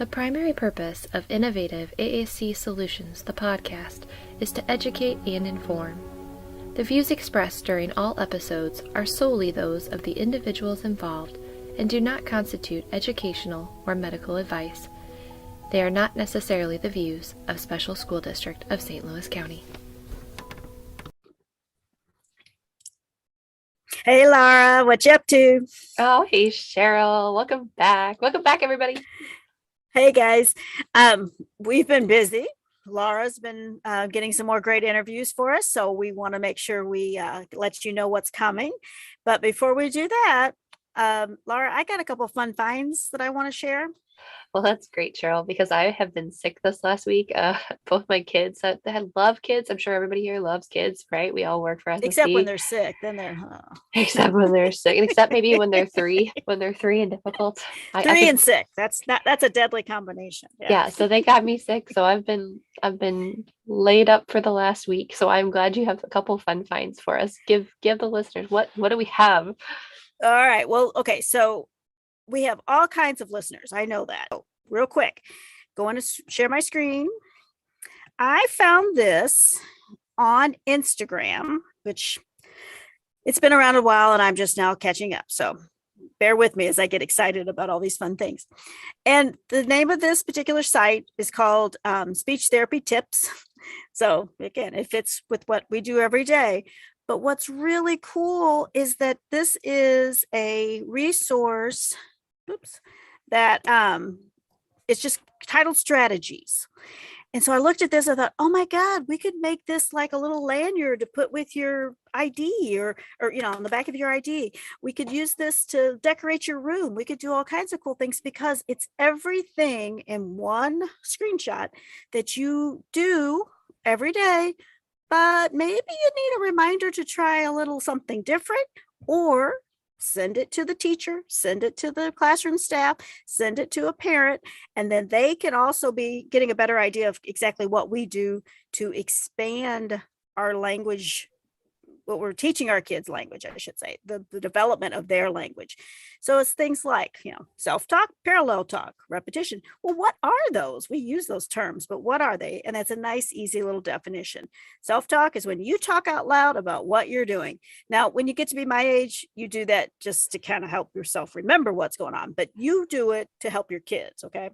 The primary purpose of Innovative AAC Solutions, the podcast, is to educate and inform. The views expressed during all episodes are solely those of the individuals involved and do not constitute educational or medical advice. They are not necessarily the views of Special School District of St. Louis County. Hey, Laura, what you up to? Oh, hey, Cheryl. Welcome back. Welcome back, everybody. Hey, guys. We've been busy. Laura's been getting some more great interviews for us, so we want to make sure we let you know what's coming. But before we do that, Laura, I got a couple of fun finds that I want to share. Well, that's great, Cheryl, because I have been sick this last week. Both my kids, I love kids. I'm sure everybody here loves kids, right? We all work for SSC. Except when they're sick, then they're except when they're sick, and except maybe when they're three and difficult. Three and sick. That's a deadly combination. Yeah. So they got me sick. So I've been laid up for the last week. So I'm glad you have a couple fun finds for us. Give the listeners what do we have? All right. Well, okay. So we have all kinds of listeners. I know that. Real quick, going to share my screen. I found this on Instagram, which it's been around a while and I'm just now catching up. So bear with me as I get excited about all these fun things. And the name of this particular site is called Speech Therapy Tips. So again, it fits with what we do every day. But what's really cool is that this is a resource that it's just titled Strategies. And so I looked at this, I thought, oh my God, we could make this like a little lanyard to put with your ID or on the back of your ID. We could use this to decorate your room. We could do all kinds of cool things because it's everything in one screenshot that you do every day. But maybe you need a reminder to try a little something different, or send it to the teacher, send it to the classroom staff, send it to a parent, and then they can also be getting a better idea of exactly what we do to expand our language, what we're teaching our kids language, I should say, the development of their language. So it's things like, self-talk, parallel talk, repetition. Well, what are those? We use those terms, but what are they? And that's a nice, easy little definition. Self-talk is when you talk out loud about what you're doing. Now, when you get to be my age, you do that just to kind of help yourself remember what's going on, but you do it to help your kids, okay?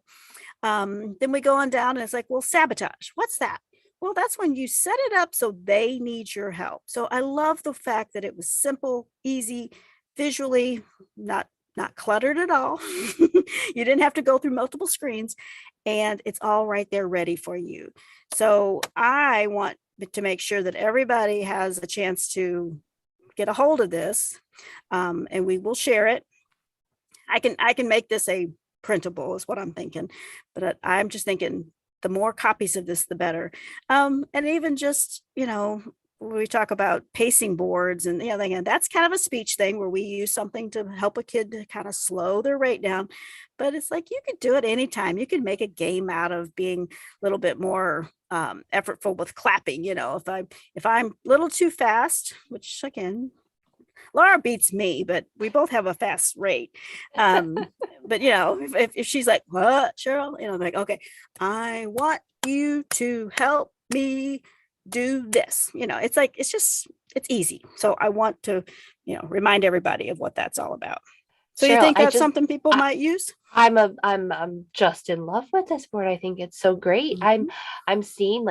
Then we go on down and it's like, well, sabotage. What's that? Well, that's when you set it up so they need your help. So I love the fact that it was simple, easy, visually, not cluttered at all. You didn't have to go through multiple screens, and it's all right there ready for you. So I want to make sure that everybody has a chance to get a hold of this, and we will share it. I can make this a printable is what I'm thinking, but I'm just thinking the more copies of this, the better. And even just, when we talk about pacing boards and that's kind of a speech thing where we use something to help a kid to kind of slow their rate down. But it's like, you could do it anytime. You can make a game out of being a little bit more effortful with clapping. If I'm a little too fast, which again, Laura beats me, but we both have a fast rate. But if she's like, what, Cheryl? I'm like, okay, I want you to help me do this. It's easy. So I want to, remind everybody of what that's all about. So Cheryl, you think that's something people might use? I'm just in love with this board. I think it's so great. Mm-hmm. I'm seeing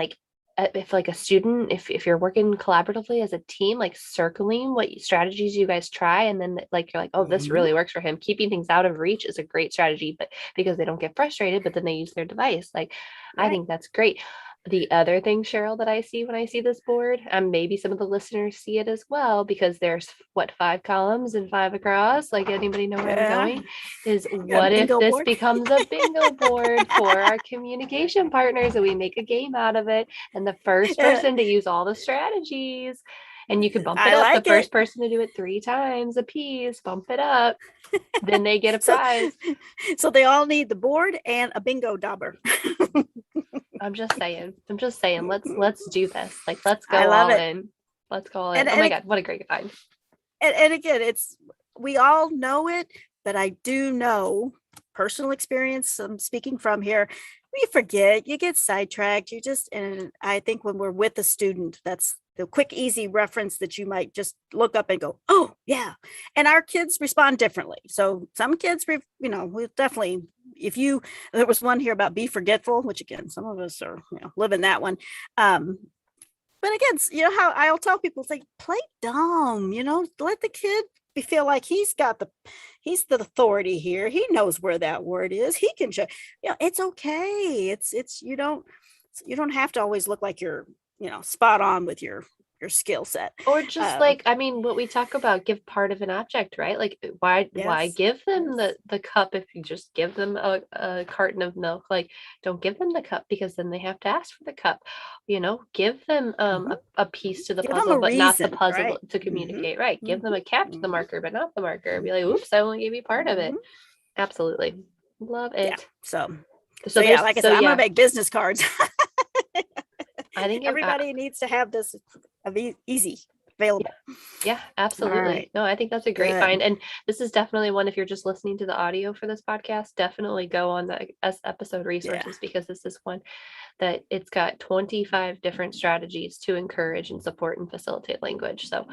if like a student, if you're working collaboratively as a team, like circling what strategies you guys try, and then you're like, oh, this really works for him. Keeping things out of reach is a great strategy, but because they don't get frustrated, but then they use their device. Right. I think that's great. The other thing, Cheryl, that I see when I see this board, and maybe some of the listeners see it as well, because there's 5 columns and 5 across, like anybody know where I'm going, is what if this board becomes a bingo board for our communication partners and we make a game out of it, and the first person to use all the strategies, and you can bump it up. The first person to do it 3 times a piece, bump it up, then they get a prize. So they all need the board and a bingo dauber. I'm just saying. Let's do this. Let's go all in. Let's go all in. Oh my God, what a great find. And again, we all know it, but I do know personal experience I'm speaking from here, we forget, you get sidetracked, and I think when we're with a student, that's the quick, easy reference that you might just look up and go, oh yeah. And our kids respond differently. So some kids, we definitely, there was one here about be forgetful, which again, some of us are, living that one. But again, how I'll tell people, it's like, play dumb, let the kid feel like he's the authority here. He knows where that word is. He can show, it's okay. It's you don't have to always look like you're, spot on with your skill set. Or just what we talk about, give part of an object, right? Like why give them the cup if you just give them a carton of milk? Like, don't give them the cup because then they have to ask for the cup. Give them a piece to the puzzle, but not the puzzle to communicate, right? Give them a cap to the marker, but not the marker. Be like, oops, I only gave you part of it. Absolutely. Love it. Yeah. So yeah, like I said, I'm gonna make business cards. I think everybody needs to have this easy available. Yeah, absolutely. Right. No, I think that's a great find. And this is definitely one, if you're just listening to the audio for this podcast, definitely go on the episode resources, because this is one that it's got 25 different strategies to encourage and support and facilitate language. So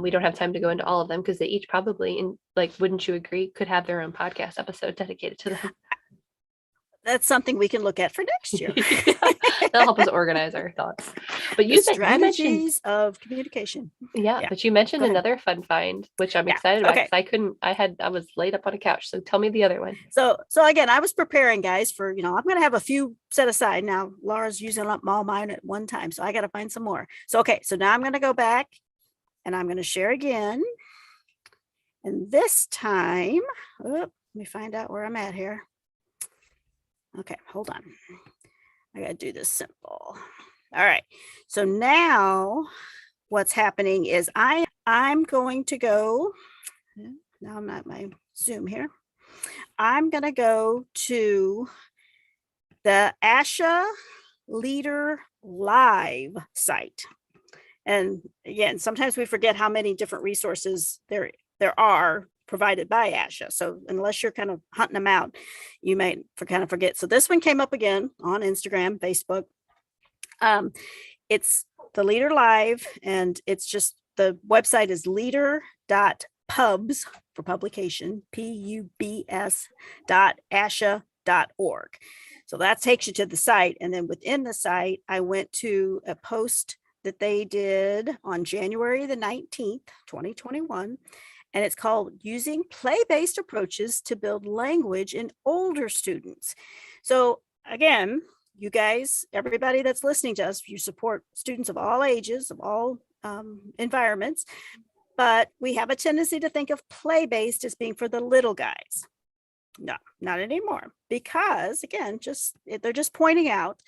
we don't have time to go into all of them because they each probably, wouldn't you agree, could have their own podcast episode dedicated to them. That's something we can look at for next year. That'll help us organize our thoughts. But strategies of communication. Yeah, but you mentioned another fun find, which I'm excited about, because I was laid up on a couch. So tell me the other one. So again, I was preparing, guys, for, I'm going to have a few set aside. Now, Laura's using up all mine at one time, so I got to find some more. So now I'm going to go back and I'm going to share again. And this time, let me find out where I'm at here. Okay, hold on. I got to do this simple. All right. So now what's happening is I'm going to go, now I'm not my Zoom here. I'm going to go to the ASHA Leader Live site. And again, sometimes we forget how many different resources there are provided by ASHA. So unless you're kind of hunting them out, you might kind of forget. So this one came up again on Instagram, Facebook. It's the Leader Live, and it's just, the website is leader.pubs for publication, pubs.asha.org. So that takes you to the site. And then within the site, I went to a post that they did on January the 19th, 2021. And it's called Using Play-Based Approaches to Build Language in Older Students. So again, you guys, everybody that's listening to us, you support students of all ages, of all environments, but we have a tendency to think of play-based as being for the little guys. No, not anymore. Because again, they're just pointing out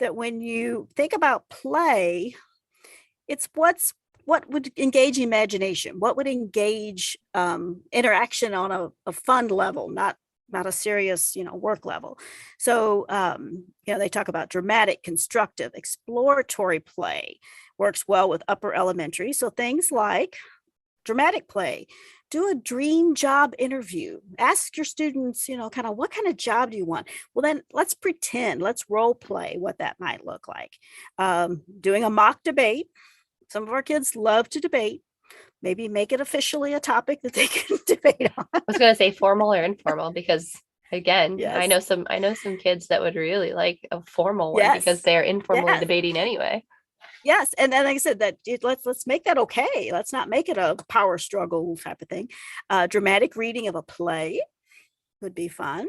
that when you think about play, it's what would engage imagination, what would engage interaction on a fun level, not a serious, work level. So, they talk about dramatic, constructive, exploratory play works well with upper elementary. So things like dramatic play, do a dream job interview, ask your students, kind of what kind of job do you want? Well, then let's pretend, let's role play what that might look like. Doing a mock debate. Some of our kids love to debate. Maybe make it officially a topic that they can debate on. I was going to say formal or informal, because again, I know some kids that would really like a formal one because they're informally debating anyway. Yes. And then, like I said, that let's make that okay. Let's not make it a power struggle type of thing. Dramatic reading of a play would be fun.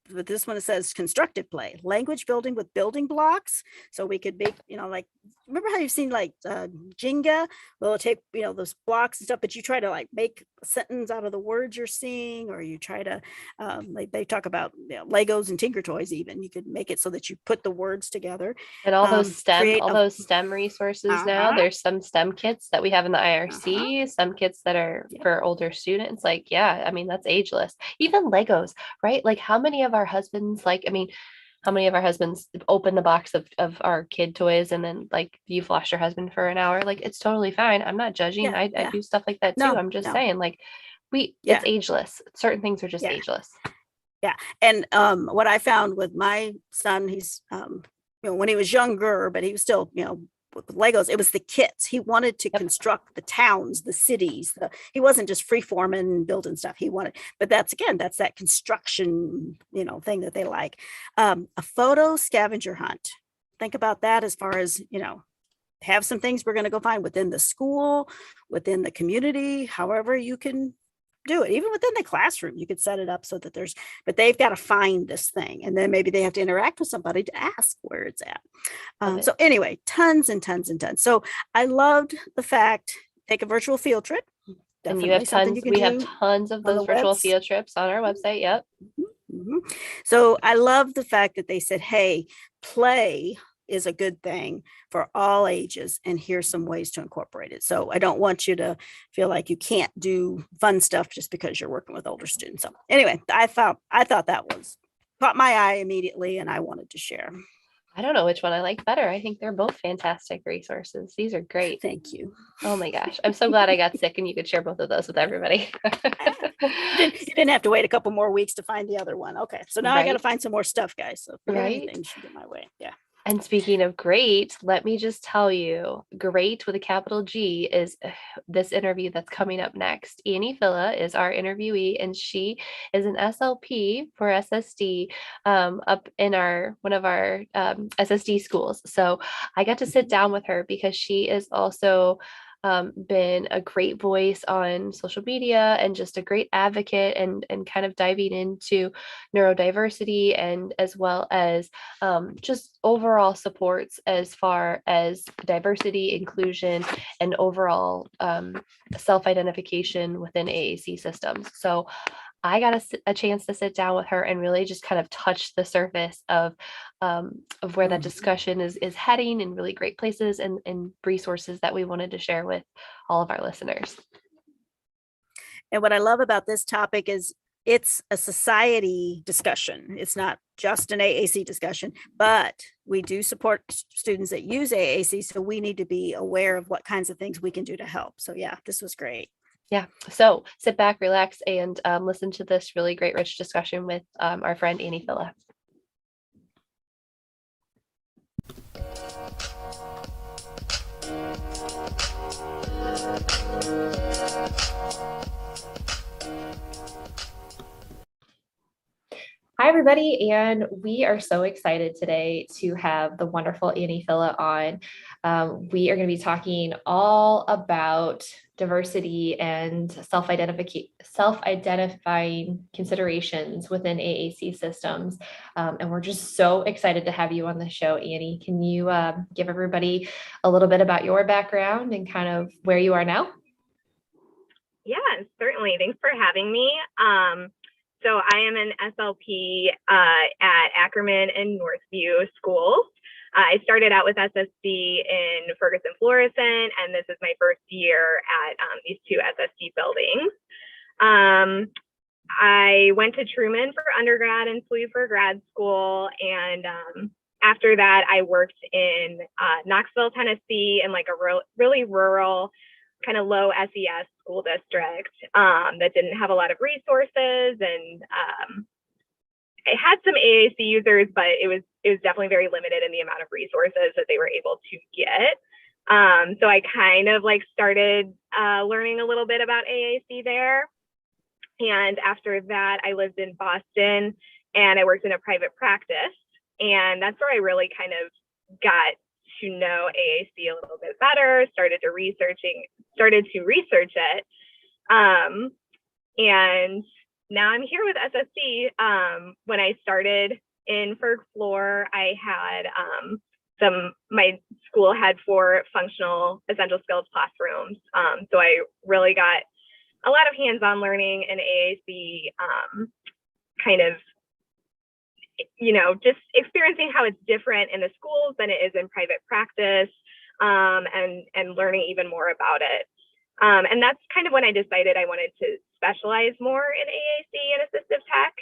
But this one, it says constructive play, language building with building blocks. So we could make, remember how you've seen Jenga? Well, take, those blocks and stuff, but you try to make a sentence out of the words you're seeing, or you try to, they talk about Legos and Tinker Toys even. You could make it so that you put the words together. And all those STEM resources now. There's some STEM kits that we have in the IRC, some kits that are for older students. That's ageless. Even Legos, right? How many of our husbands open the box of our kid toys and then you flash your husband for an hour? It's totally fine. I'm not judging. I do stuff like that too. I'm just saying, It's ageless. Certain things are just Yeah. ageless. Yeah. And what I found with my son, he's, when he was younger, but he was still, with Legos, it was the kits. He wanted to construct the towns, the cities. He wasn't just free forming and building stuff. He wanted, but that's that construction, thing that they like. A photo scavenger hunt. Think about that as far as, have some things we're going to go find within the school, within the community, however you can do it. Even within the classroom, you could set it up so that but they've got to find this thing. And then maybe they have to interact with somebody to ask where it's at. So anyway, tons and tons and tons. So I loved the fact, take a virtual field trip. And you have tons, we have tons of those virtual field trips on our website. Yep. Mm-hmm. So I love the fact that they said, hey, play is a good thing for all ages, and here's some ways to incorporate it. So I don't want you to feel like you can't do fun stuff just because you're working with older students. So anyway, I thought that caught my eye immediately, and I wanted to share. I don't know which one I like better. I think they're both fantastic resources. These are great. Thank you. Oh my gosh. I'm so glad I got sick and you could share both of those with everybody. You didn't have to wait a couple more weeks to find the other one. Okay. So now I got to find some more stuff, guys. So if you got anything, shoot it my way. Yeah. And speaking of great, let me just tell you, great with a capital G is this interview that's coming up next. Annie Filla is our interviewee, and she is an SLP for SSD up in one of our SSD schools. So I got to sit down with her because she is also been a great voice on social media and just a great advocate and kind of diving into neurodiversity and as well as just overall supports as far as diversity, inclusion, and overall self-identification within AAC systems. So I got a chance to sit down with her and really just kind of touch the surface of where that discussion is heading in really great places and resources that we wanted to share with all of our listeners. And what I love about this topic is it's a society discussion. It's not just an AAC discussion, but we do support students that use AAC. So we need to be aware of what kinds of things we can do to help. So yeah, this was great. Yeah. So sit back, relax, and listen to this really great, rich discussion with our friend Annie Filla. Hi, everybody, and we are so excited today to have the wonderful Annie Filla on. We are going to be talking all about diversity and self-identifying considerations within AAC systems. And we're just so excited to have you on the show, Annie. Can you give everybody a little bit about your background and kind of where you are now? Yeah, certainly. Thanks for having me. So I am an SLP at Ackerman and Northview schools. I started out with SSD in Ferguson-Florissant, and this is my first year at these two SSD buildings. I went to Truman for undergrad and SLU for grad school, and after that, I worked in Knoxville, Tennessee, in like a really rural, kind of low SES school district that didn't have a lot of resources, and it had some AAC users, but it was definitely very limited in the amount of resources that they were able to get. So I kind of like started learning a little bit about AAC there. And after that, I lived in Boston and I worked in a private practice. And that's where I really kind of got to know AAC a little bit better, started to research it. And now I'm here with SSD. When I started in Ferg-Flor, I had my school had 4 functional essential skills classrooms. So I really got a lot of hands-on learning in AAC, kind of, just experiencing how it's different in the schools than it is in private practice, and learning even more about it. And that's kind of when I decided I wanted to specialize more in AAC and assistive tech.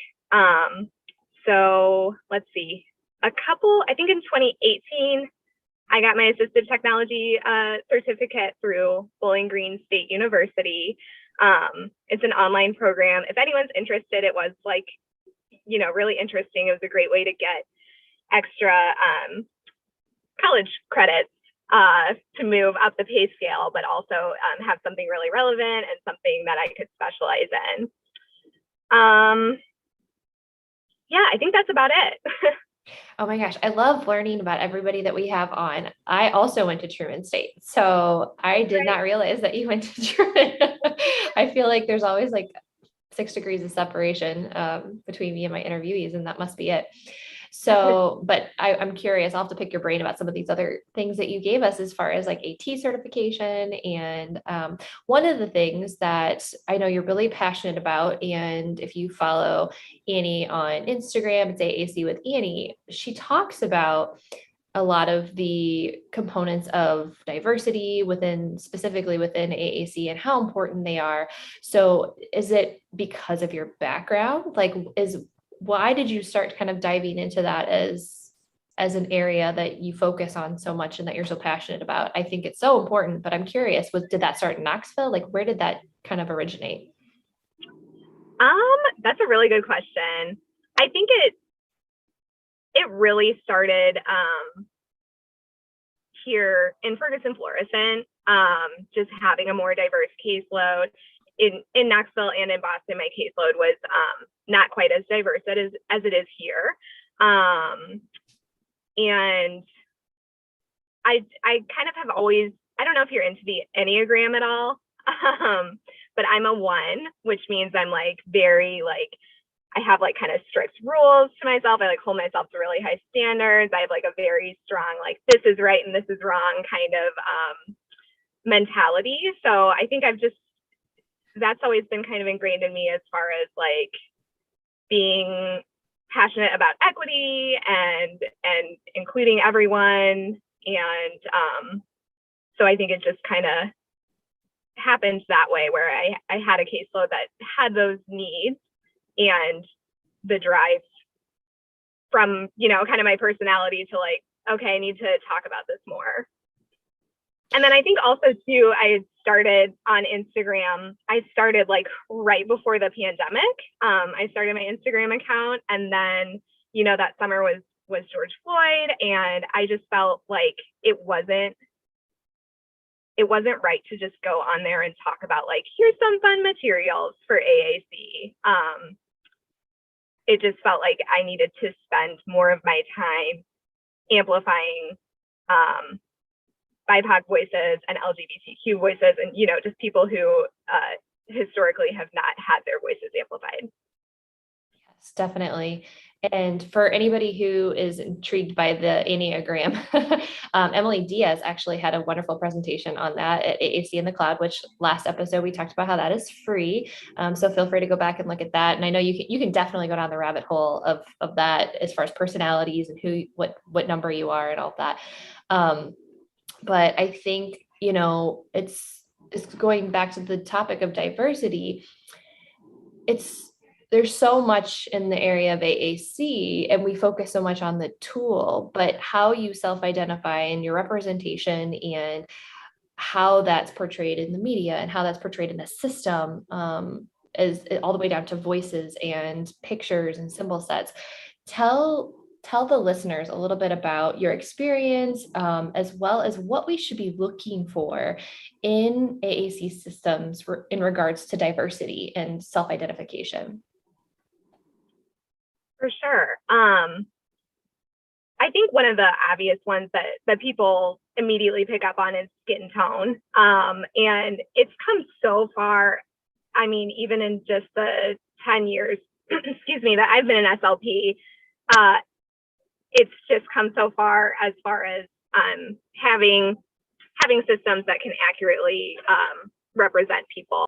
So let's see, I think in 2018, I got my assistive technology certificate through Bowling Green State University. It's an online program. If anyone's interested, it was like, really interesting. It was a great way to get extra college credits to move up the pay scale, but also have something really relevant and something that I could specialize in. Yeah, I think that's about it. Oh my gosh, I love learning about everybody that we have on. I also went to Truman State, so I did not realize that you went to Truman. I feel like there's always like 6 degrees of separation between me and my interviewees, and that must be it. So, but I'm curious, I'll have to pick your brain about some of these other things that you gave us as far as like AT certification. And one of the things that I know you're really passionate about, and if you follow Annie on Instagram, it's AAC with Annie, she talks about a lot of the components of diversity specifically within AAC and how important they are. So is it because of your background? Like, why did you start kind of diving into that as an area that you focus on so much and that you're so passionate about? I think it's so important, but I'm curious, did that start in Knoxville? Like, where did that kind of originate? That's a really good question. I think it really started here in Ferguson-Florissant, just having a more diverse caseload. In Knoxville and in Boston, my caseload was not quite as diverse as it is here. And I kind of have always, I don't know if you're into the Enneagram at all, but I'm a 1, which means I'm like very like, I have like kind of strict rules to myself. I like hold myself to really high standards. I have like a very strong, like this is right and this is wrong kind of mentality. So I think that's always been kind of ingrained in me as far as like being passionate about equity and including everyone. And so I think it just kind of happened that way, where I had a caseload that had those needs and the drive from, kind of my personality to like, okay, I need to talk about this more. And then I think also too, I started on Instagram. I started like right before the pandemic. I started my Instagram account, and then, that summer was George Floyd, and I just felt like it wasn't right to just go on there and talk about like, here's some fun materials for AAC. It just felt like I needed to spend more of my time amplifying BIPOC voices and LGBTQ voices, and just people who historically have not had their voices amplified. Yes, definitely. And for anybody who is intrigued by the Enneagram, Emily Diaz actually had a wonderful presentation on that at AAC in the Cloud, which last episode we talked about how that is free. So feel free to go back and look at that. And I know you can definitely go down the rabbit hole of that as far as personalities and what number you are and all of that. But I think, it's going back to the topic of diversity. There's so much in the area of AAC, and we focus so much on the tool, but how you self-identify and your representation and how that's portrayed in the media and how that's portrayed in the system is all the way down to voices and pictures and symbol sets. Tell the listeners a little bit about your experience, as well as what we should be looking for in AAC systems in regards to diversity and self-identification. For sure. I think one of the obvious ones that people immediately pick up on is skin tone. And it's come so far. I mean, even in just the 10 years, excuse me, that I've been an SLP, it's just come so far as having systems that can accurately represent people.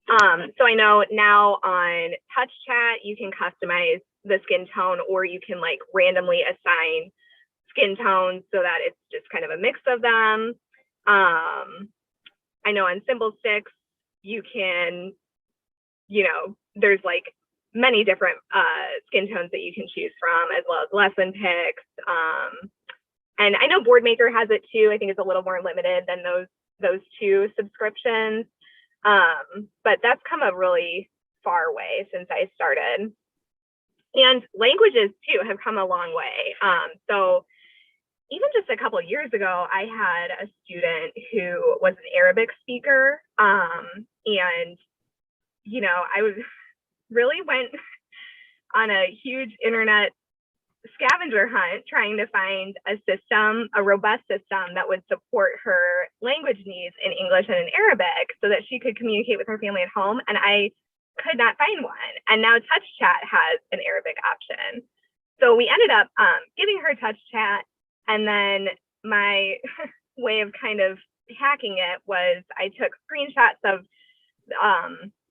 So I know now on Touch Chat, you can customize the skin tone, or you can like randomly assign skin tones so that it's just kind of a mix of them. I know on Symbol Sticks, you can, there's like many different skin tones that you can choose from, as well as lesson picks. And I know Boardmaker has it too. I think it's a little more limited than those two subscriptions. But that's come a really far way since I started. And languages too have come a long way. So even just a couple of years ago, I had a student who was an Arabic speaker. And, you know, really went on a huge internet scavenger hunt trying to find a system, a robust system that would support her language needs in English and in Arabic so that she could communicate with her family at home. And I could not find one. And now Touch Chat has an Arabic option. So we ended up giving her Touch Chat. And then my way of kind of hacking it was I took screenshots of,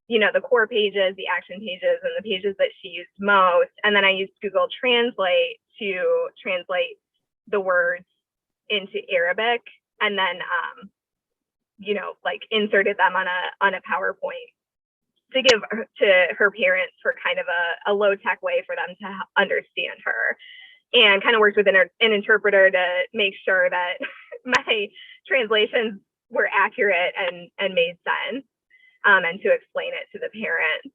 you know, the core pages, the action pages, and the pages that she used most. And then I used Google Translate to translate the words into Arabic, and then, you know, like inserted them on a PowerPoint to give to her parents for kind of a low tech way for them to understand her, and kind of worked with an interpreter to make sure that my translations were accurate and made sense. And to explain it to the parents.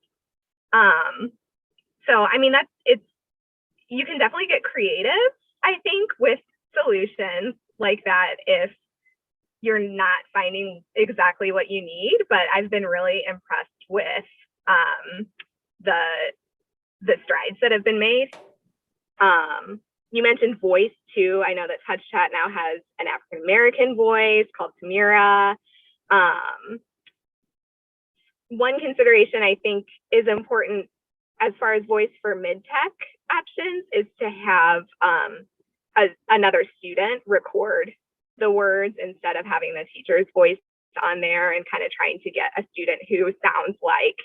So, I mean, you can definitely get creative, I think, with solutions like that if you're not finding exactly what you need. But I've been really impressed with the strides that have been made. You mentioned voice too. I know that Touch Chat now has an African American voice called Tamira. One consideration I think is important as far as voice for mid-tech options is to have another student record the words instead of having the teacher's voice on there, and kind of trying to get a student who sounds like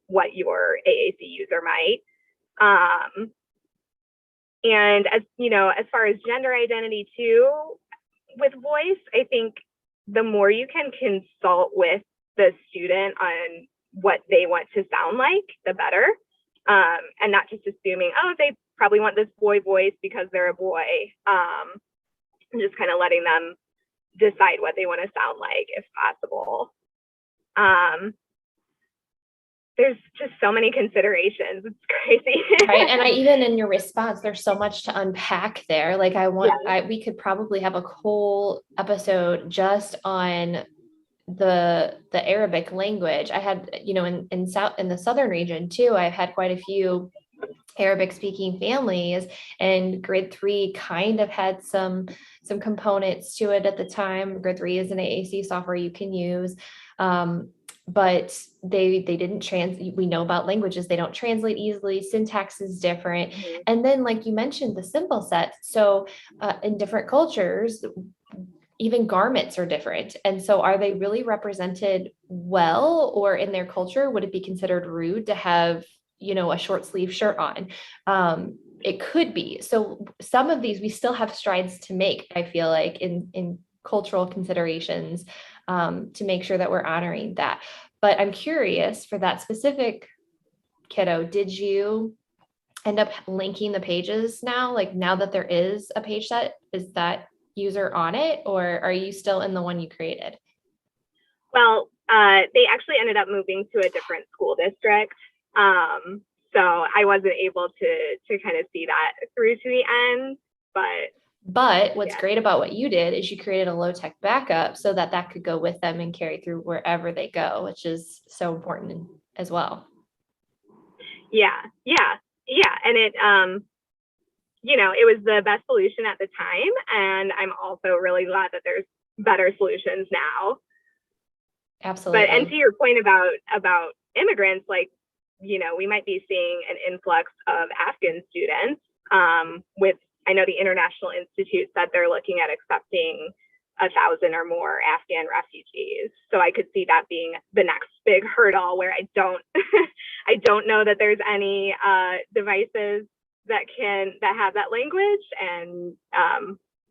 what your AAC user might. And as you know, as far as gender identity too, with voice, I think the more you can consult with the student on what they want to sound like, the better. And not just assuming, oh, they probably want this boy voice because they're a boy. And just kind of letting them decide what they want to sound like if possible. There's just so many considerations. It's crazy. Right. And even in your response, there's so much to unpack there. Like we could probably have a whole episode just on the Arabic language. I had, you know, in the southern region too, I've had quite a few Arabic speaking families, and grade 3 kind of had some components to it at the time. Grade 3 is an AAC software you can use. But they didn't we know about languages, they don't translate easily, syntax is different. Mm-hmm. And then, like you mentioned, the symbol set. So in different cultures, even garments are different. And so are they really represented well, or in their culture, would it be considered rude to have, you know, a short sleeve shirt on? It could be. So some of these, we still have strides to make, I feel like, in cultural considerations, to make sure that we're honoring that. But I'm curious, for that specific kiddo, did you end up linking the pages now? Like, now that there is a page set, is that user on it, or are you still in the one you created? Well, they actually ended up moving to a different school district. So I wasn't able to kind of see that through to the end, but what's great about what you did is you created a low tech backup so that could go with them and carry through wherever they go, which is so important as well. Yeah. And it, you know, it was the best solution at the time. And I'm also really glad that there's better solutions now. Absolutely. But, and to your point about immigrants, like, you know, we might be seeing an influx of Afghan students, I know the International Institute said they're looking at accepting 1,000 or more Afghan refugees. So I could see that being the next big hurdle, where I don't know that there's any devices that have that language, and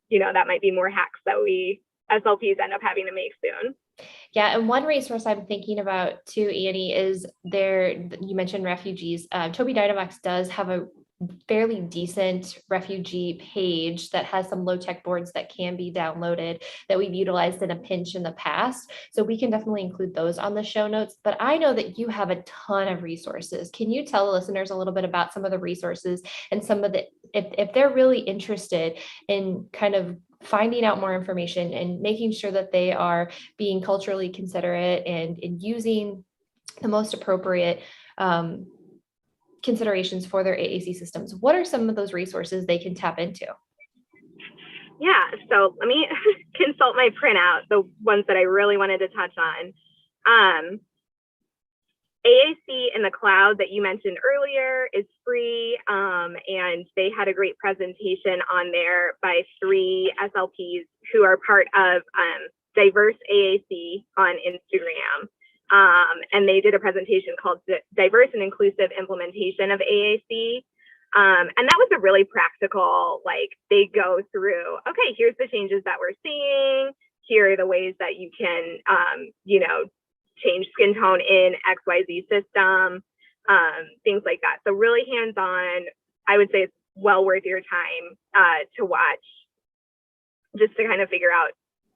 you know, that might be more hacks that we SLPs end up having to make soon. Yeah, and one resource I'm thinking about too, Annie, is you mentioned refugees. Toby Dynavox does have fairly decent refugee page that has some low-tech boards that can be downloaded that we've utilized in a pinch in the past. So we can definitely include those on the show notes. But I know that you have a ton of resources. Can you tell the listeners a little bit about some of the resources and some of the, if they're really interested in kind of finding out more information and making sure that they are being culturally considerate and using the most appropriate considerations for their AAC systems, what are some of those resources they can tap into? Yeah, so let me consult my printout, the ones that I really wanted to touch on. AAC in the cloud that you mentioned earlier is free, and they had a great presentation on there by 3 SLPs who are part of Diverse AAC on Instagram. And they did a presentation called Diverse and Inclusive Implementation of AAC. And that was a really practical, like they go through, okay, here's the changes that we're seeing. Here are the ways that you can, change skin tone in XYZ system, things like that. So really hands-on. I would say it's well worth your time to watch, just to kind of figure out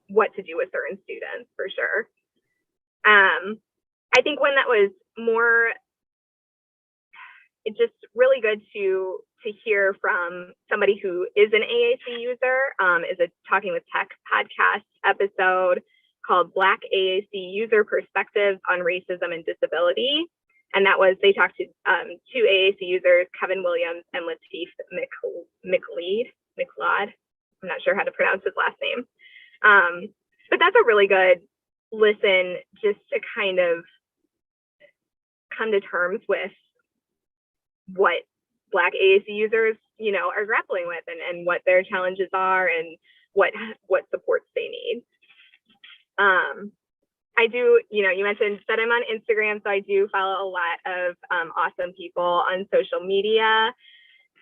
what to do with certain students for sure. I think one that was more, it's just really good to hear from somebody who is an AAC user, is a Talking with Tech podcast episode called Black AAC User Perspectives on Racism and Disability. And that was, they talked to 2 AAC users, Kevin Williams and Latif McLeod. I'm not sure how to pronounce his last name. But that's a really good listen, just to kind of come to terms with what Black AAC users, are grappling with, and what their challenges are, and what supports they need. I do, you mentioned that I'm on Instagram, so I do follow a lot of awesome people on social media.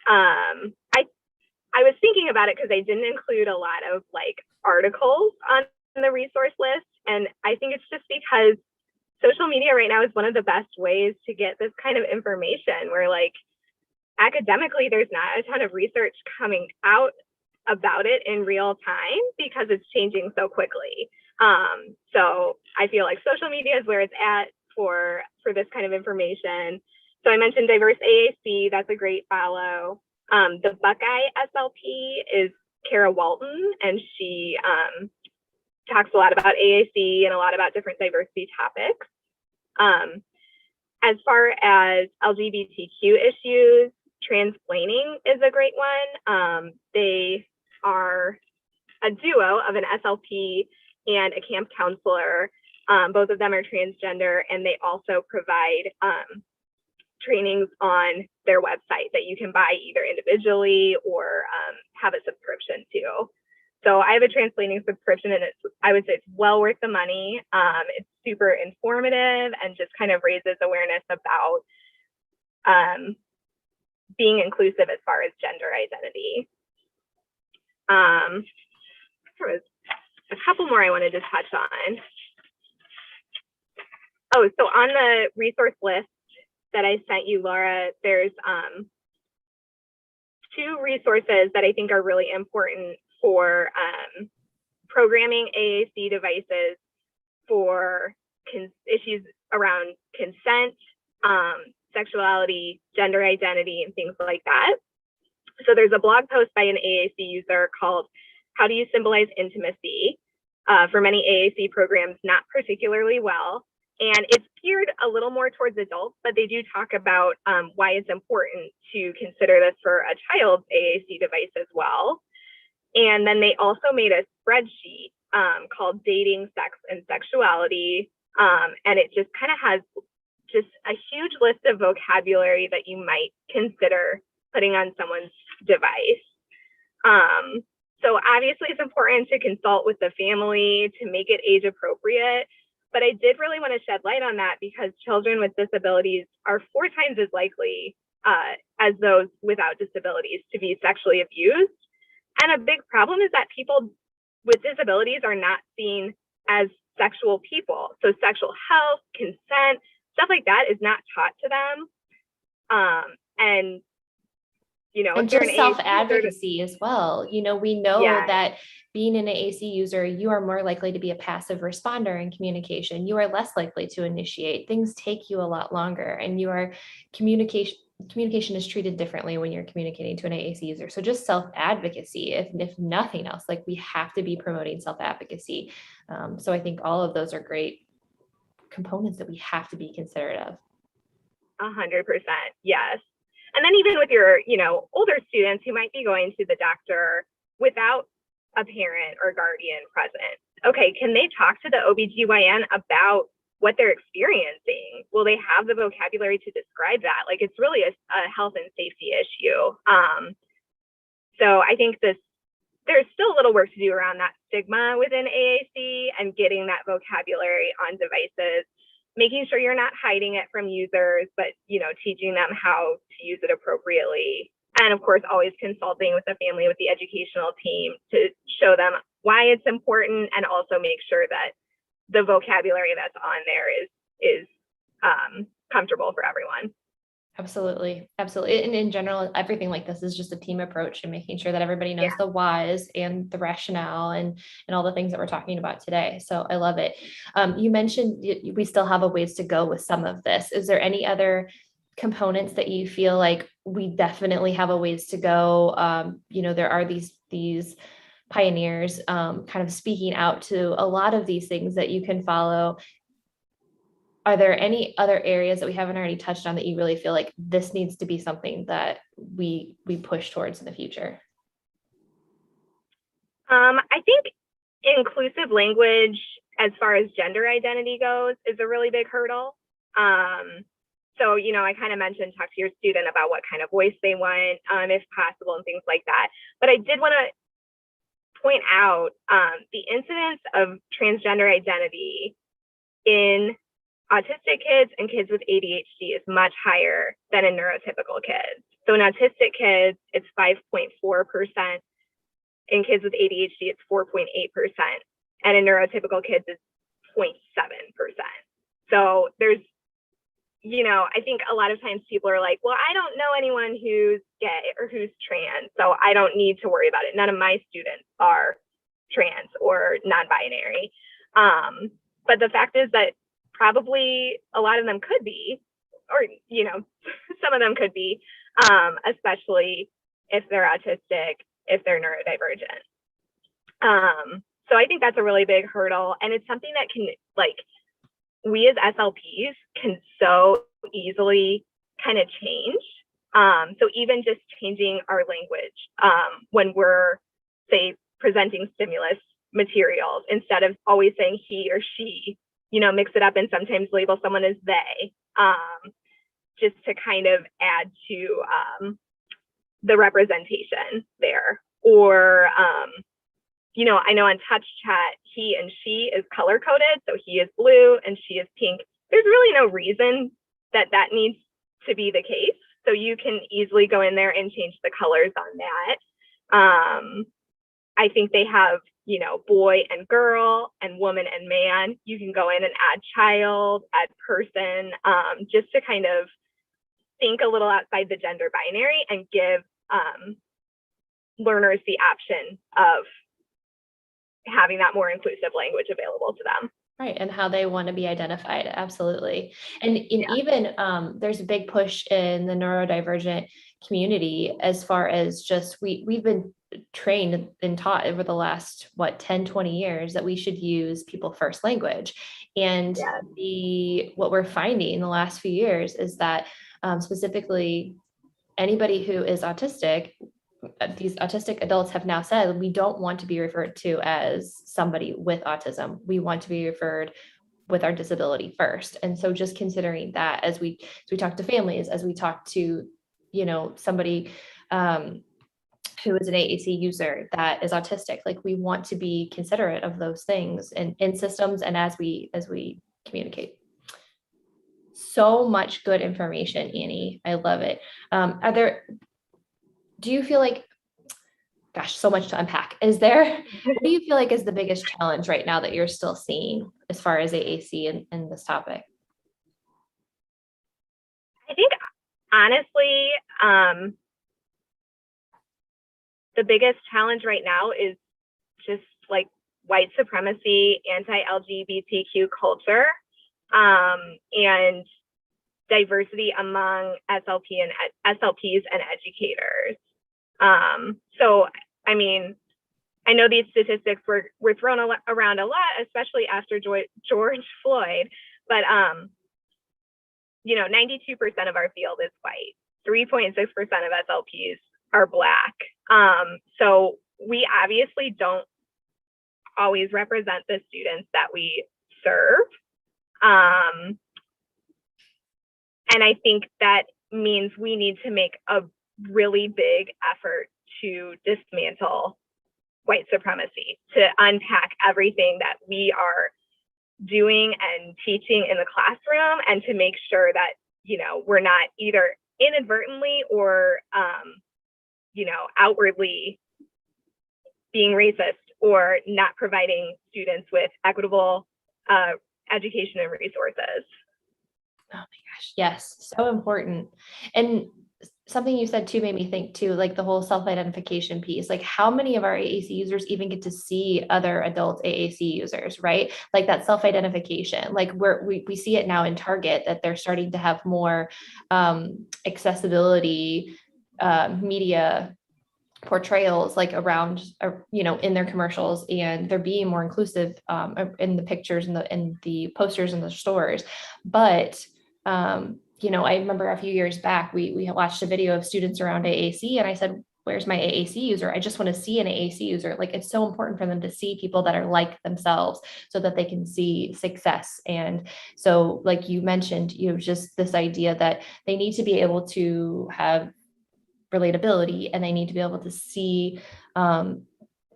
I was thinking about it because I didn't include a lot of articles on the resource list, and I think it's just because social media right now is one of the best ways to get this kind of information, where academically there's not a ton of research coming out about it in real time because it's changing so quickly. So I feel like social media is where it's at for this kind of information. So I mentioned Diverse AAC, that's a great follow. The Buckeye SLP is Kara Walton, and she talks a lot about AAC and a lot about different diversity topics. As far as LGBTQ issues, Transplaining is a great one. They are a duo of an SLP and a camp counselor. Both of them are transgender, and they also provide trainings on their website that you can buy either individually or have a subscription to. So I have a Transplaining subscription, and I would say it's well worth the money. It's super informative and just kind of raises awareness about being inclusive as far as gender identity. There was a couple more I wanted to touch on. Oh, so on the resource list that I sent you, Laura, there's 2 resources that I think are really important for programming AAC devices for issues around consent, sexuality, gender identity, and things like that. So there's a blog post by an AAC user called How Do You Symbolize Intimacy? For many AAC programs, not particularly well. And it's geared a little more towards adults, but they do talk about why it's important to consider this for a child's AAC device as well. And then they also made a spreadsheet called Dating, Sex, and Sexuality. And it just kind of has just a huge list of vocabulary that you might consider putting on someone's device. So obviously it's important to consult with the family to make it age appropriate, but I did really want to shed light on that because children with disabilities are 4 times as likely as those without disabilities to be sexually abused. And a big problem is that people with disabilities are not seen as sexual people. So sexual health, consent, stuff like that is not taught to them. And if And you're an just AAC user, self-advocacy as well. We know yeah, that being an AAC user, you are more likely to be a passive responder in communication. You are less likely to initiate. Things take you a lot longer, and communication is treated differently when you're communicating to an AAC user. So just self-advocacy, if nothing else, like we have to be promoting self-advocacy. So I think all of those are great components that we have to be considerate of. 100%. Yes. And then even with your, older students who might be going to the doctor without a parent or guardian present. Okay, can they talk to the OBGYN about what they're experiencing? Will they have the vocabulary to describe that? Like, it's really a health and safety issue. So I think there's still a little work to do around that stigma within AAC and getting that vocabulary on devices, making sure you're not hiding it from users, but, teaching them how to use it appropriately. And of course, always consulting with the family, with the educational team to show them why it's important, and also make sure that the vocabulary that's on there is comfortable for everyone. Absolutely. Absolutely. And in general, everything like this is just a team approach, and making sure that everybody knows the whys and the rationale and all the things that we're talking about today. So I love it. You mentioned we still have a ways to go with some of this. Is there any other components that you feel like we definitely have a ways to go? There are these pioneers kind of speaking out to a lot of these things that you can follow. Are there any other areas that we haven't already touched on that you really feel like this needs to be something that we push towards in the future? I think inclusive language as far as gender identity goes is a really big hurdle. So, I kind of mentioned, talk to your student about what kind of voice they want, if possible, and things like that. But I did want to point out the incidence of transgender identity in autistic kids and kids with ADHD is much higher than in neurotypical kids. So in autistic kids, it's 5.4%. In kids with ADHD, it's 4.8%. And in neurotypical kids, it's 0.7%. So there's, I think a lot of times people are like, well, I don't know anyone who's gay or who's trans, so I don't need to worry about it. None of my students are trans or non-binary. But the fact is that probably a lot of them could be, or, some of them could be, especially if they're autistic, if they're neurodivergent. So I think that's a really big hurdle. And it's something that can, we as SLPs can so easily kind of change. So even just changing our language when we're, say, presenting stimulus materials, instead of always saying he or she, mix it up and sometimes label someone as they, just to kind of add to the representation there. Or, I know on Touch Chat, he and she is color coded. So he is blue and she is pink. There's really no reason that needs to be the case. So you can easily go in there and change the colors on that. I think they have, boy and girl and woman and man. You can go in and add child, add person, just to kind of think a little outside the gender binary and give learners the option of having that more inclusive language available to them. Right. And how they want to be identified. Absolutely. And even there's a big push in the neurodivergent community as far as just we've been trained and taught over the last 10, 20 years that we should use people first language. And what we're finding in the last few years is that specifically anybody who is autistic, these autistic adults have now said, we don't want to be referred to as somebody with autism. We want to be referred with our disability first. And so just considering that as we talk to families, as we talk to, somebody who is an AAC user that is autistic, we want to be considerate of those things and in systems and as we communicate. So much good information, Annie. I love it. Do you feel like, gosh, so much to unpack. What do you feel like is the biggest challenge right now that you're still seeing as far as AAC in this topic? I think, honestly, the biggest challenge right now is just like white supremacy, anti-LGBTQ culture, and diversity among SLPs and educators. So, I mean, I know these statistics were thrown around a lot, especially after George Floyd, but 92% of our field is white. 3.6% of SLPs are Black. So we obviously don't always represent the students that we serve. And I think that means we need to make a really big effort to dismantle white supremacy, to unpack everything that we are doing and teaching in the classroom, and to make sure that, we're not either inadvertently or, outwardly being racist or not providing students with equitable education and resources. Oh my gosh, yes, so important. And something you said too made me think too, like the whole self-identification piece, like how many of our AAC users even get to see other adult AAC users, right? Like that self-identification, like we see it now in Target that they're starting to have more accessibility media portrayals like around, in their commercials, and they're being more inclusive in the pictures and the posters in the stores. But I remember a few years back, we watched a video of students around AAC, and I said, where's my AAC user? I just want to see an AAC user. Like, it's so important for them to see people that are like themselves so that they can see success. And so, like you mentioned, just this idea that they need to be able to have relatability, and they need to be able to see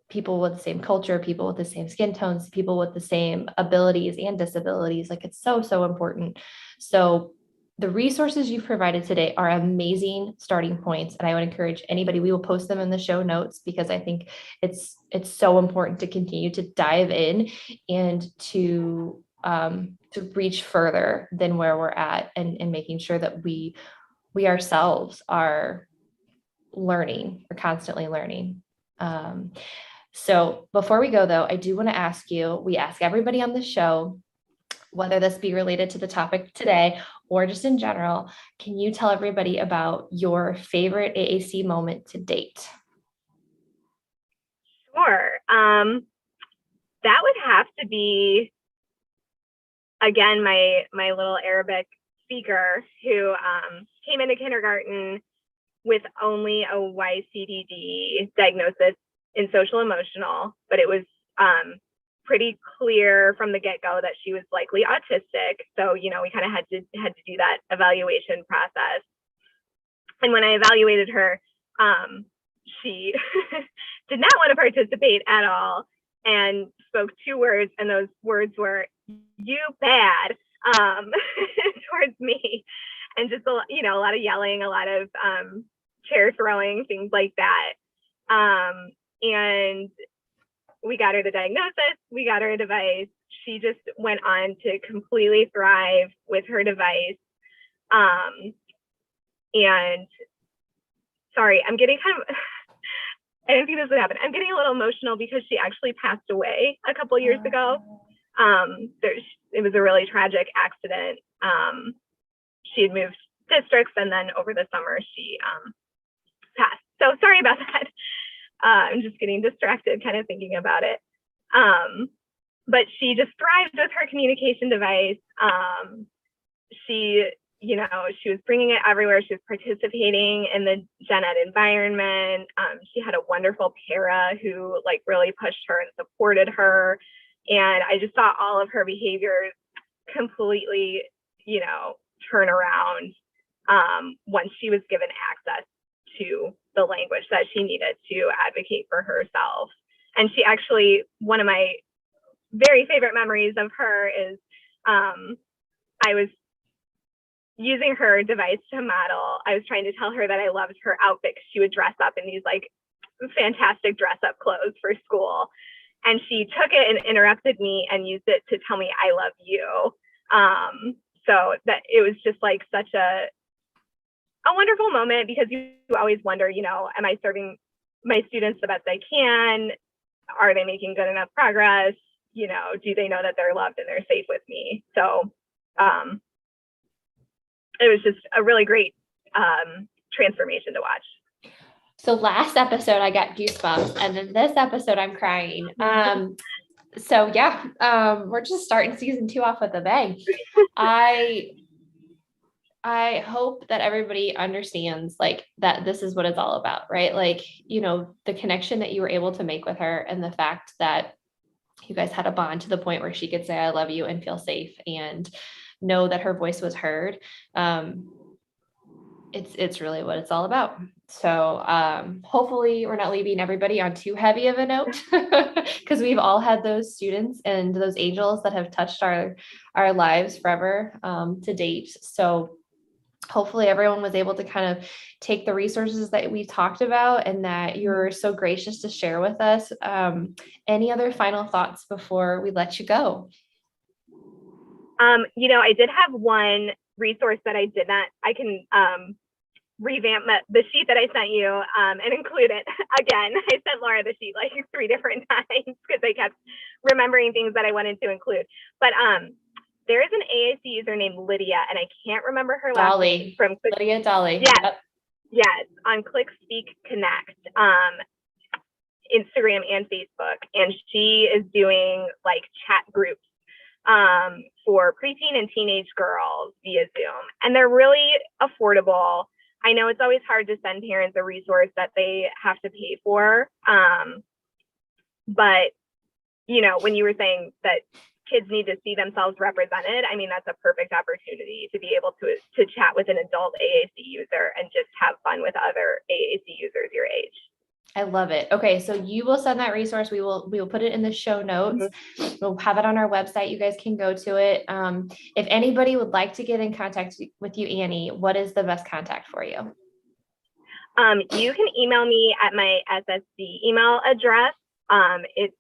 people with the same culture, people with the same skin tones, people with the same abilities and disabilities. Like, it's so, so important. So the resources you've provided today are amazing starting points. And I would encourage anybody, we will post them in the show notes, because I think it's so important to continue to dive in and to reach further than where we're at, and making sure that we ourselves are learning, or constantly learning. So before we go though, I do want to ask you, we ask everybody on the show, whether this be related to the topic today or just in general, can you tell everybody about your favorite AAC moment to date? Sure. That would have to be, again, my little Arabic speaker who came into kindergarten with only a YCDD diagnosis in social emotional, but it was pretty clear from the get-go that she was likely autistic. So, we kind of had to do that evaluation process. And when I evaluated her, she did not want to participate at all, and spoke 2 words, and those words were "you bad" towards me, and just a lot of yelling, a lot of chair throwing, things like that. And we got her the diagnosis, we got her a device. She just went on to completely thrive with her device. And sorry, I'm getting kind of, I didn't think this would happen. I'm getting a little emotional because she actually passed away a couple years ago. It was a really tragic accident. She had moved districts, and then over the summer she passed. So sorry about that. I'm just getting distracted kind of thinking about it. But she just thrived with her communication device. She was bringing it everywhere. She was participating in the gen ed environment. She had a wonderful para who really pushed her and supported her. And I just saw all of her behaviors completely, turn around once she was given access to the language that she needed to advocate for herself. And she actually, one of my very favorite memories of her is I was using her device to model. I was trying to tell her that I loved her outfit because she would dress up in these fantastic dress up clothes for school. And she took it and interrupted me and used it to tell me I love you. So that it was just such a wonderful moment, because you always wonder, am I serving my students the best I can. Are they making good enough progress? You know, do they know that they're loved and they're safe with me? So it was just a really great transformation to watch. So last episode I got goosebumps, and then this episode I'm crying. So yeah, we're just starting season 2 off with a bang. I hope that everybody understands like that this is what it's all about, right? Like, you know, the connection that you were able to make with her and the fact that you guys had a bond to the point where she could say, I love you and feel safe and know that her voice was heard. It's really what it's all about. So hopefully we're not leaving everybody on too heavy of a note, because we've all had those students and those angels that have touched our lives forever to date. So hopefully everyone was able to kind of take the resources that we talked about and that you're so gracious to share with us. Any other final thoughts before we let you go? You know, I did have one resource that I can revamp the sheet that I sent you and include it again. I sent Laura the sheet like 3 different times because I kept remembering things that I wanted to include. But there is an AAC user named Lydia, and I can't remember her last name. From Lydia Dolly. Yes, yep. Yes, on Click Speak Connect, Instagram and Facebook, and she is doing like chat groups for preteen and teenage girls via Zoom, and they're really affordable. I know it's always hard to send parents a resource that they have to pay for, but you know, when you were saying that kids need to see themselves represented, I mean, that's a perfect opportunity to be able to chat with an adult AAC user and just have fun with other AAC users your age. I love it. Okay, so you will send that resource. We will put it in the show notes. We'll have it on our website. You guys can go to it. If anybody would like to get in contact with you, Annie, what is the best contact for you? You can email me at my SSD email address. It's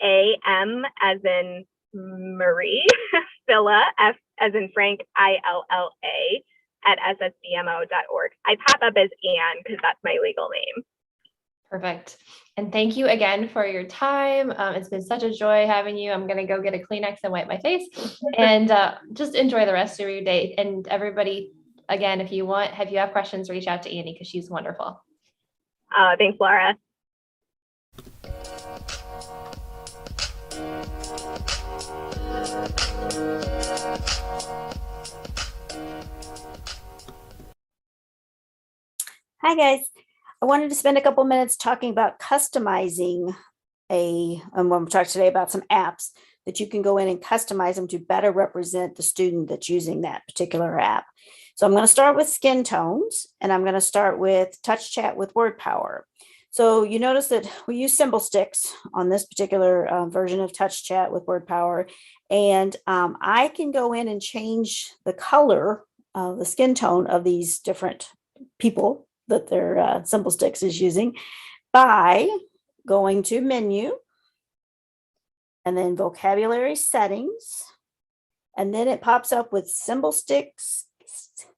AM as in Marie, Filla, F as in Frank, ILLA at ssbmo.org. I pop up as Anne because that's my legal name. Perfect. And thank you again for your time. It's been such a joy having you. I'm going to go get a Kleenex and wipe my face and just enjoy the rest of your day. And everybody, again, if you have questions, reach out to Annie because she's wonderful. Thanks, Laura. Hi, guys. I wanted to spend a couple minutes talking about customizing I'm going to talk today about some apps that you can go in and customize them to better represent the student that's using that particular app. So I'm going to start with skin tones, and I'm going to start with touch chat with word power. So you notice that we use symbol sticks on this particular version of touch chat with word power. And I can go in and change the color of the skin tone of these different people that their symbol sticks is using by going to menu and then vocabulary settings. And then it pops up with symbol sticks,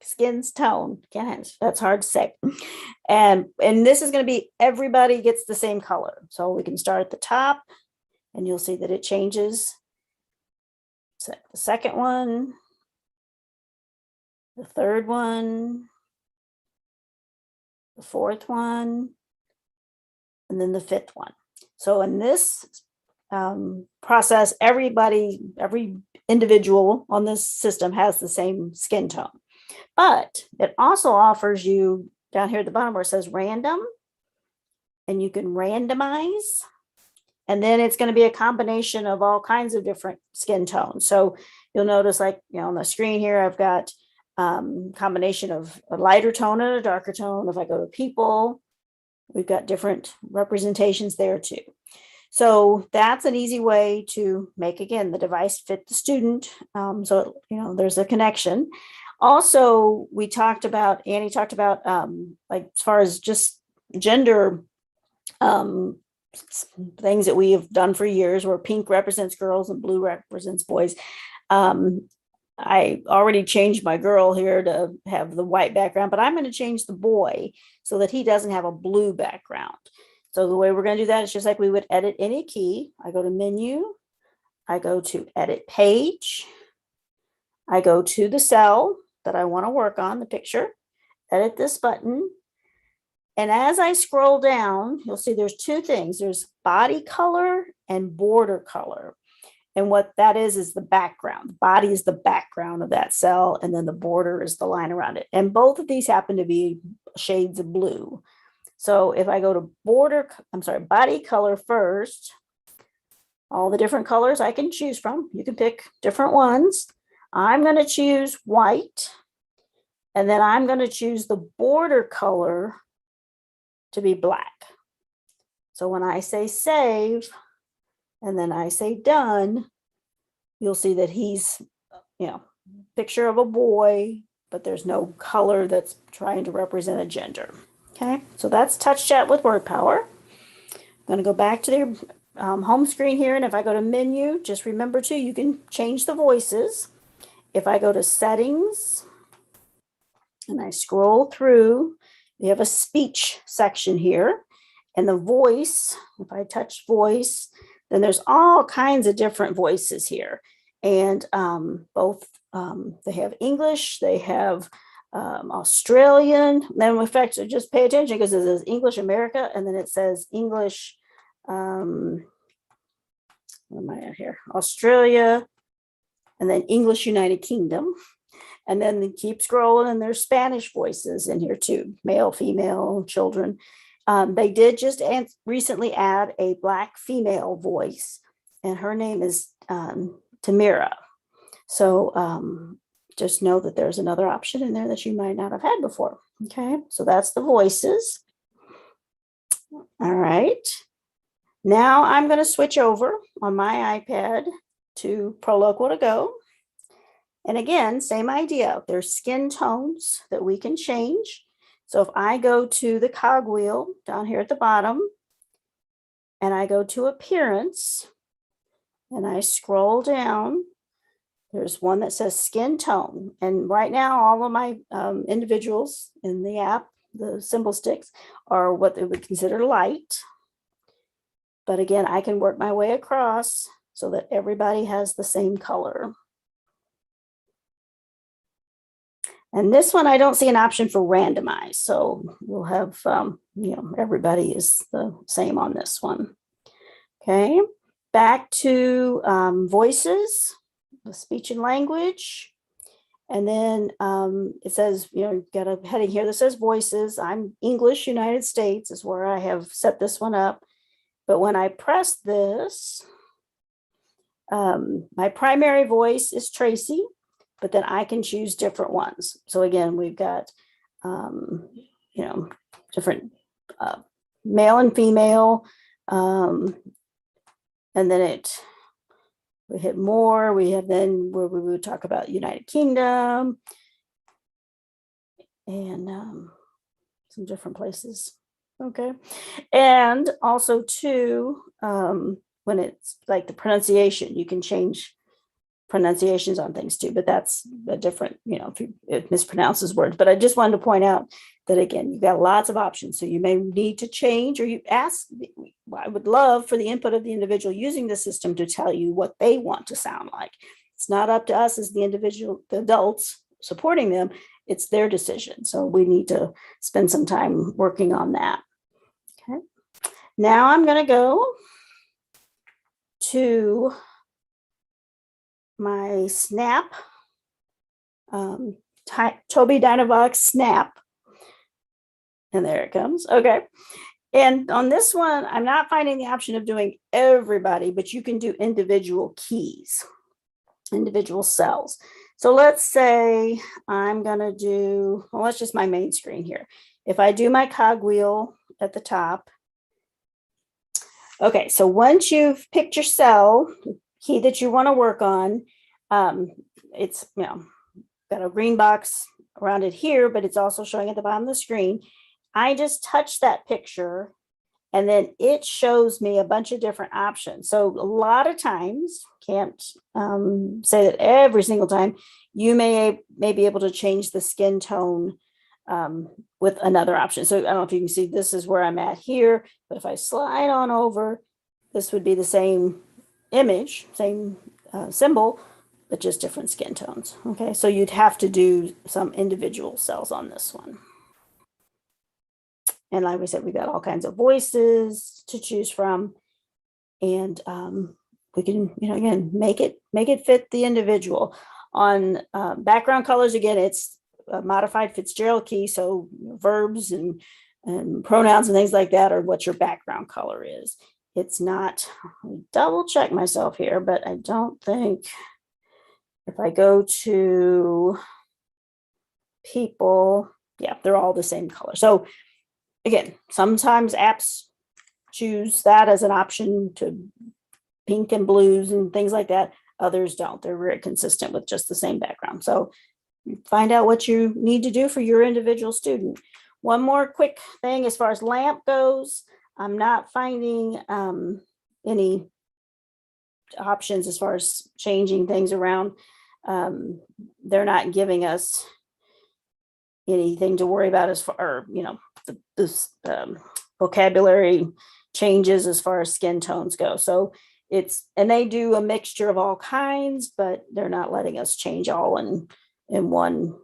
skin's tone. That's hard to say. And this is going to be everybody gets the same color. So we can start at the top and you'll see that it changes. So the second one, the third one, the fourth one, and then the fifth one. So in this process, every individual on this system has the same skin tone. But it also offers you down here at the bottom where it says random, and you can randomize. And then it's going to be a combination of all kinds of different skin tones. So you'll notice, like, on the screen here, I've got combination of a lighter tone and a darker tone. If I go to people, we've got different representations there too. So that's an easy way to make, again, the device fit the student. So, there's a connection. Also, Annie talked about like as far as just gender things that we have done for years, where pink represents girls and blue represents boys. I already changed my girl here to have the white background, but I'm going to change the boy so that he doesn't have a blue background. So the way we're going to do that is just like we would edit any key. I go to menu, I go to edit page, I go to the cell that I want to work on, the picture, edit this button. And as I scroll down, you'll see there's two things. There's body color and border color. And what that is the background. The body is the background of that cell, and then the border is the line around it. And both of these happen to be shades of blue. So if I go to body color first, all the different colors I can choose from. You can pick different ones. I'm going to choose white, and then I'm going to choose the border color to be black. So when I say save, and then I say done, you'll see that he's, picture of a boy, but there's no color that's trying to represent a gender. Okay, so that's Touch Chat with Word Power. I'm going to go back to the home screen here, and if I go to menu, just remember too, you can change the voices. If I go to settings and I scroll through, we have a speech section here, and the voice, if I touch voice, then there's all kinds of different voices here. And they have English, they have Australian. Then in fact, just pay attention because it says English America, and then it says English, where am I at here? Australia, and then English United Kingdom. And then they keep scrolling, and there's Spanish voices in here too, male, female, children. They did just recently add a Black female voice, and her name is Tamira. So just know that there's another option in there that you might not have had before. Okay, so that's the voices. All right. Now I'm going to switch over on my iPad to ProLocal to Go. And again, same idea. There's skin tones that we can change. So if I go to the cogwheel down here at the bottom, and I go to appearance, and I scroll down, there's one that says skin tone. And right now, all of my individuals in the app, the symbol sticks, are what they would consider light. But again, I can work my way across so that everybody has the same color. And this one, I don't see an option for randomize. So we'll have, everybody is the same on this one. Okay, back to voices, the speech and language. And then it says, you've got a heading here that says voices. I'm English United States is where I have set this one up. But when I press this, my primary voice is Tracy, but then I can choose different ones. So again, we've got, different male and female. And then we hit more. We have then where we would talk about United Kingdom and some different places. Okay. And also too, when it's like the pronunciation, you can change pronunciations on things too, but that's a different, if it mispronounces words. But I just wanted to point out that again, you've got lots of options. So you may need to change, or you ask, I would love for the input of the individual using the system to tell you what they want to sound like. It's not up to us as the adults supporting them. It's their decision. So we need to spend some time working on that. Okay. Now I'm going to go to my Snap, Tobii Dynavox Snap. And there it comes. Okay. And on this one, I'm not finding the option of doing everybody, but you can do individual keys, individual cells. So let's say I'm going to do, well, that's just my main screen here. If I do my cogwheel at the top. Okay. So once you've picked your cell, key that you want to work on, it's got a green box around it here, but it's also showing at the bottom of the screen. I just touch that picture, and then it shows me a bunch of different options. So a lot of times, can't say that every single time, you may be able to change the skin tone with another option. So I don't know if you can see, this is where I'm at here, but if I slide on over, this would be the same image, same symbol, but just different skin tones. Okay, so you'd have to do some individual cells on this one. And like we said, we got all kinds of voices to choose from. And we can, again, make it fit the individual. On background colors, again, it's a modified Fitzgerald key. So verbs and pronouns and things like that are what your background color is. It's not, double check myself here, but I don't think, if I go to people, yeah, they're all the same color. So again, sometimes apps choose that as an option to pink and blues and things like that. Others don't. They're very consistent with just the same background. So find out what you need to do for your individual student. One more quick thing as far as LAMP goes, I'm not finding any options as far as changing things around. They're not giving us anything to worry about as far, this vocabulary changes as far as skin tones go. So and they do a mixture of all kinds, but they're not letting us change all in one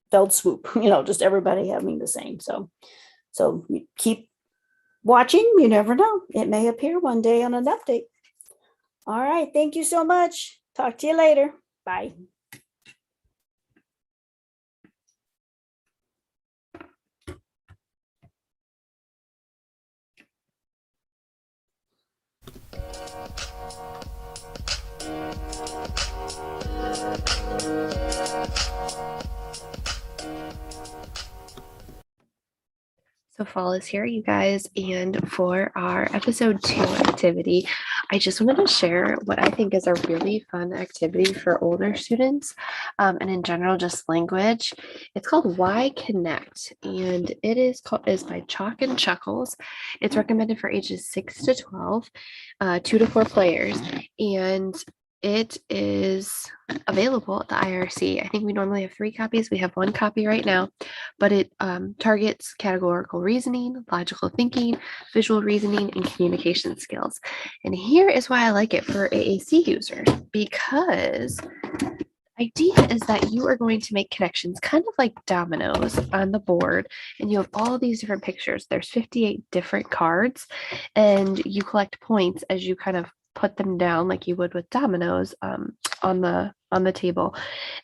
fell swoop, just everybody having the same. So keep watching. You never know. It may appear one day on an update. All right. Thank you so much. Talk to you later. Bye. So fall is here, you guys, and for our episode 2 activity, I just wanted to share what I think is a really fun activity for older students, and in general, just language. It's called Why Connect, and it is by Chalk and Chuckles. It's recommended for ages 6 to 12, 2 to 4 players, and it is available at the IRC. I think we normally have 3 copies. We have 1 copy right now, but it targets categorical reasoning, logical thinking, visual reasoning, and communication skills. And here is why I like it for AAC users, because the idea is that you are going to make connections kind of like dominoes on the board, and you have all these different pictures. There's 58 different cards, and you collect points as you kind of put them down like you would with dominoes on the table.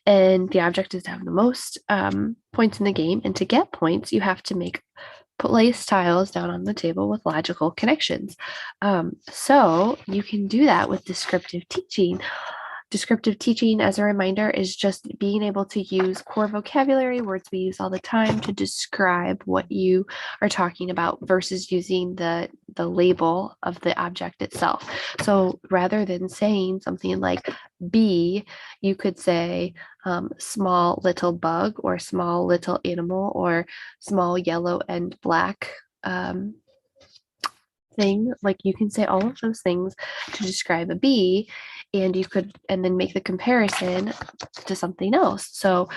And the object is to have the most points in the game. And to get points, you have to place tiles down on the table with logical connections. So you can do that with descriptive teaching. Descriptive teaching, as a reminder, is just being able to use core vocabulary, words we use all the time, to describe what you are talking about versus using the label of the object itself. So rather than saying something like bee, you could say small little bug, or small little animal, or small yellow and black thing. Like, you can say all of those things to describe a bee, and then make the comparison to something else. So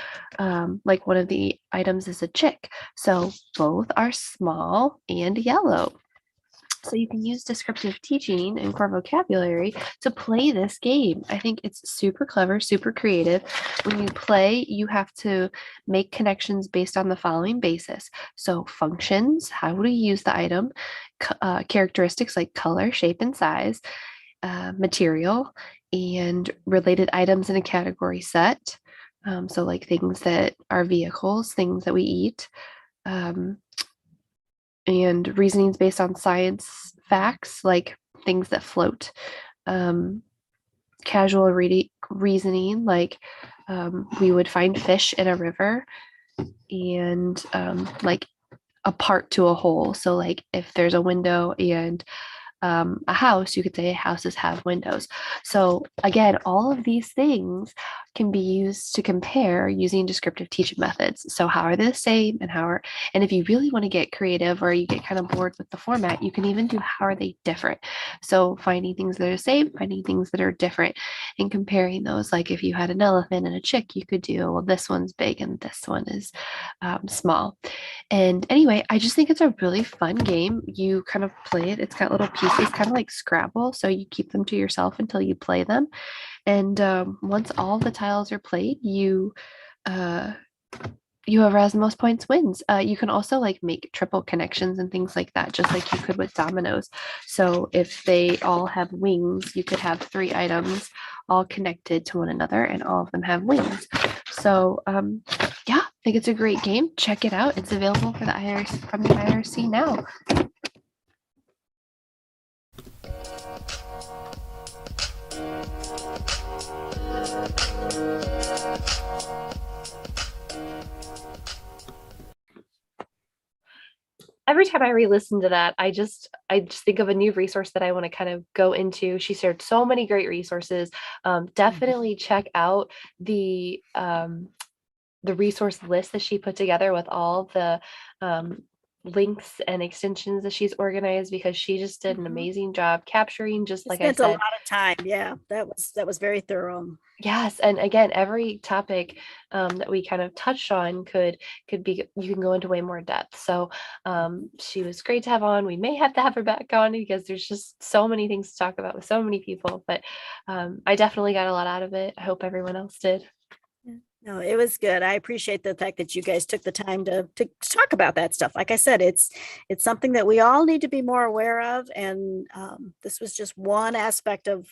like one of the items is a chick. So both are small and yellow. So you can use descriptive teaching and core vocabulary to play this game. I think it's super clever, super creative. When you play, you have to make connections based on the following basis. So functions, how do you use the item? Characteristics like color, shape, and size. Material, and related items in a category set. So like things that are vehicles, things that we eat. And reasonings based on science facts, like things that float. Casual reasoning, like we would find fish in a river, and like a part to a whole. So like if there's a window and a house, you could say houses have windows. So again, all of these things can be used to compare using descriptive teaching methods. So how are they the same and if you really want to get creative or you get kind of bored with the format, you can even do how are they different. So finding things that are the same, finding things that are different and comparing those. Like if you had an elephant and a chick, you could do, well, this one's big and this one is small. And anyway, I just think it's a really fun game. You kind of play it. It's got little pieces, kind of like Scrabble. So you keep them to yourself until you play them. And once all the tiles are played, uh, whoever has the most points wins. You can also like make triple connections and things like that, just like you could with dominoes. So if they all have wings, you could have 3 items all connected to one another and all of them have wings. So yeah, I think it's a great game. Check it out. It's available for the IRC from the IRC now. Every time I re-listen to that, I just think of a new resource that I want to kind of go into. She shared so many great resources. Definitely check out the resource list that she put together with all the links and extensions that she's organized, because she just did an amazing job capturing, just like I Spent said, a lot of time. Yeah, that was very thorough. Yes, and again, every topic that we kind of touched on could be, you can go into way more depth. So she was great to have on. We may have to have her back on because there's just so many things to talk about with so many people. But I definitely got a lot out of it. I hope everyone else did. No, it was good. I appreciate the fact that you guys took the time to talk about that stuff. Like I said, it's something that we all need to be more aware of. And this was just one aspect of,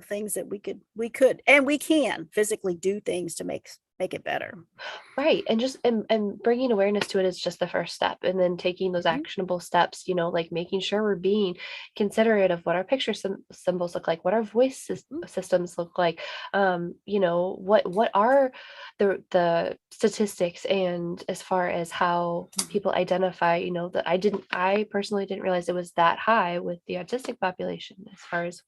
things that we could and we can physically do things to make it better. Right. And just and bringing awareness to it is just the first step. And then taking those actionable steps, like making sure we're being considerate of what our picture symbols look like, what our voice systems look like, what are the statistics, and as far as how people identify, that I personally didn't realize it was that high with the autistic population as far as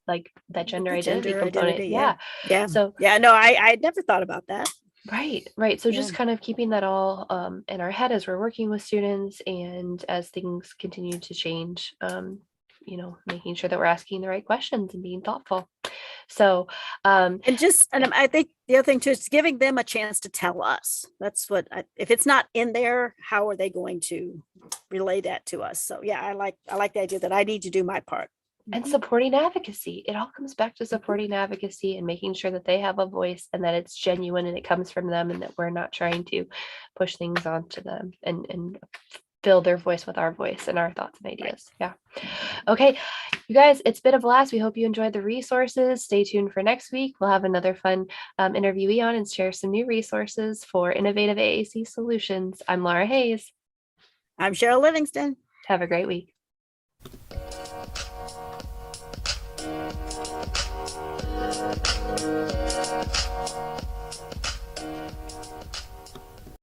like that gender identity component. Yeah. So no, I never thought about that. Right. So just kind of keeping that all in our head as we're working with students, and as things continue to change, making sure that we're asking the right questions and being thoughtful. So and I think the other thing too is giving them a chance to tell us. That's what if it's not in there, how are they going to relay that to us? So yeah, I like the idea that I need to do my part. And supporting advocacy. It all comes back to supporting advocacy and making sure that they have a voice and that it's genuine and it comes from them, and that we're not trying to push things onto them and fill their voice with our voice and our thoughts and ideas. Yeah. Okay, you guys, it's been a blast. We hope you enjoyed the resources. Stay tuned for next week. We'll have another fun interviewee on and share some new resources for innovative AAC solutions. I'm Laura Hayes. I'm Cheryl Livingston. Have a great week.